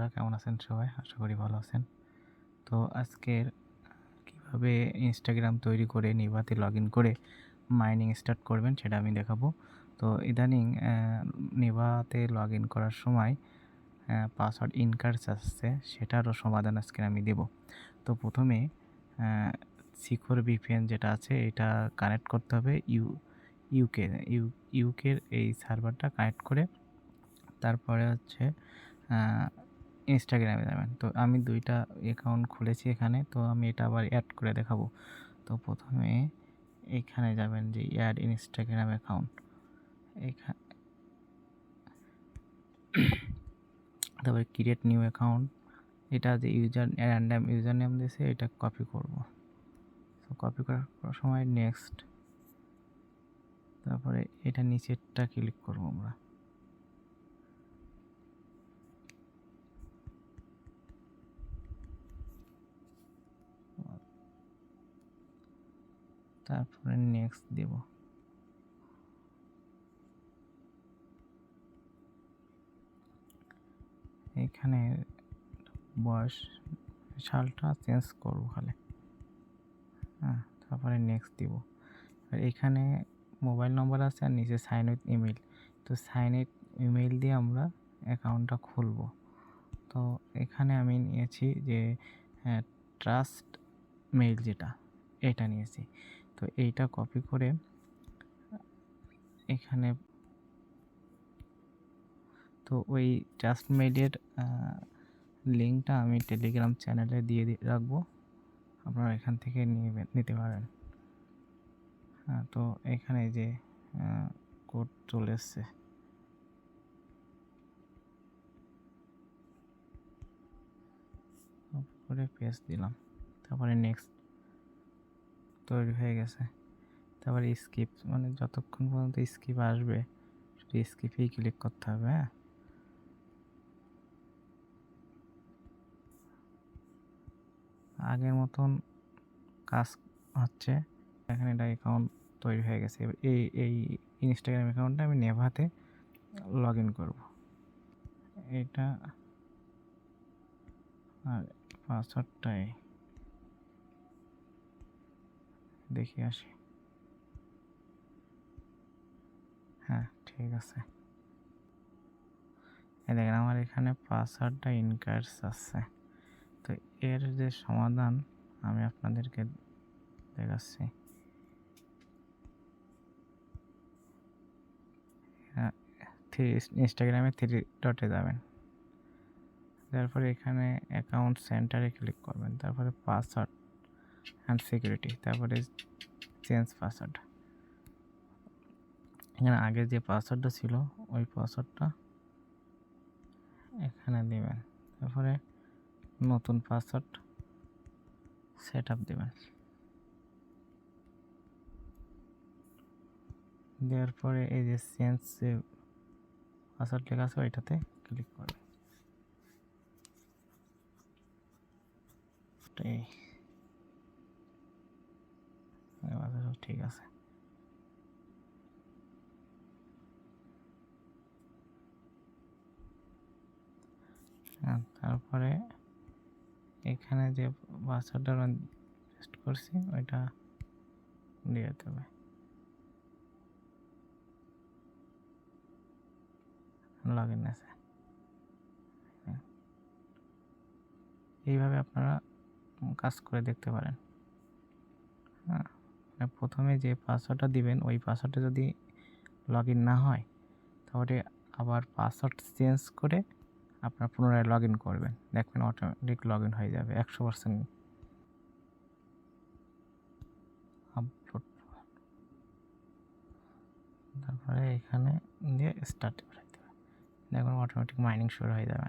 বন্ধুরা, কেমন আছেন সবাই? আশা করি ভালো আছেন। তো আজকের কিভাবে ইনস্টাগ্রাম তৈরি করে নিভাতে লগ ইন করে মাইনিং স্টার্ট করবেন সেটা আমি দেখাবো। তো ইদানিং নিভাতে লগ ইন করার সময় পাসওয়ার্ড ইনকার্স আসছে, সেটারও সমাধান আজকে আমি দেব। তো প্রথমে সিকিউর ভিপিএন যেটা আছে এটা কানেক্ট করতে হবে ইউকের এই সার্ভারটা কানেক্ট করে তারপরে হচ্ছে ইনস্টাগ্রামে যাবেন। তো আমি 2টা অ্যাকাউন্ট খুলেছি এখানে, তো আমি এটা আবার অ্যাড করে দেখাবো। তো প্রথমে এইখানে যাবেন যে অ্যাড ইনস্টাগ্রাম অ্যাকাউন্ট, তারপরে ক্রিয়েট নিউ অ্যাকাউন্ট। এটা যে র্যান্ডম ইউজার নেম দিয়েছে এটা কপি করব। তো কপি করার সময় নেক্সট, তারপরে এটা নিচেরটা ক্লিক করব আমরা। তারপরে নেক্সট দেব। এখানে বয়স সালটা চেঞ্জ করবো খালি, তারপরে নেক্সট দিব। আর এখানে মোবাইল নম্বর আছে আর নিচে সাইন উইথ ইমেল। তো সাইন উইথ ইমেল দিয়ে আমরা অ্যাকাউন্টটা খুলব। তো এখানে আমি নিয়েছি যে ট্রাস্ট মেইল, যেটা এটা নিয়েছি। তো এইটা কপি করে এখানে, তো ওই ট্রাস্ট মেইলের লিঙ্কটা আমি টেলিগ্রাম চ্যানেলে দিয়ে রাখবো, আপনারা এখান থেকে নিতে পারেন। তো এখানে যে কোড চলে এসছে, করে পেস্ট দিলাম, তারপরে নেক্সট তৈরি হয়ে গেছে। তারপরে স্কিপ, মানে যতক্ষণ পর্যন্ত স্কিপ আসবে শুধু স্কিপেই ক্লিক করতে হবে। আগের মতন কাজ হচ্ছে। এখানে এটা অ্যাকাউন্ট তৈরি হয়ে গেছে। এবার এই ইনস্টাগ্রাম অ্যাকাউন্টটা আমি নেভাতে লগ ইন করবো। এটা আর পাসওয়ার্ডটাই দেখে আসি। হ্যাঁ, ঠিক আছে। দেখেন আমার এখানে পাসওয়ার্ডটা ইনকার্স আছে। তো এর যে সমাধান আমি আপনাদেরকে দেখাচ্ছি। ইনস্টাগ্রামে 3 ডটে যাবেন, তারপরে এখানে অ্যাকাউন্ট সেন্টারে ক্লিক করবেন, তারপরে পাসওয়ার্ড অ্যান্ড সিকিউরিটি, তারপরে চেঞ্জ পাসওয়ার্ড। এখানে আগে যে পাসওয়ার্ডটা ছিল ওই পাসওয়ার্ডটা এখানে দেবেন, তারপরে নতুন পাসওয়ার্ড সেট আপ দেবেন। দেওয়ার পরে এই যে চেঞ্জ পাসওয়ার্ড লেখা আছে ওইটাতে ক্লিক করবেন। ঠিক আছে। তারপরে এখানে যে পাসওয়ার্ডটা পেস্ট করছি ওইটা দিয়ে দিতে হবে। লগ ইন আছে। এইভাবে আপনারা কাজ করে দেখতে পারেন। প্রথমে যে পাসওয়ার্ডটা দিবেন ওই পাসওয়ার্ডে যদি লগ ইন না হয় তাহলে আবার পাসওয়ার্ড চেঞ্জ করে আপনার পুনরায় লগ ইন করবেন, দেখবেন অটোমেটিক লগ ইন হয়ে যাবে 100%। আপলোড, তারপরে এখানে দিয়ে স্টার্ট করে দিতে হবে, দেখবেন অটোমেটিক মাইনিং শুরু হয়ে যাবে।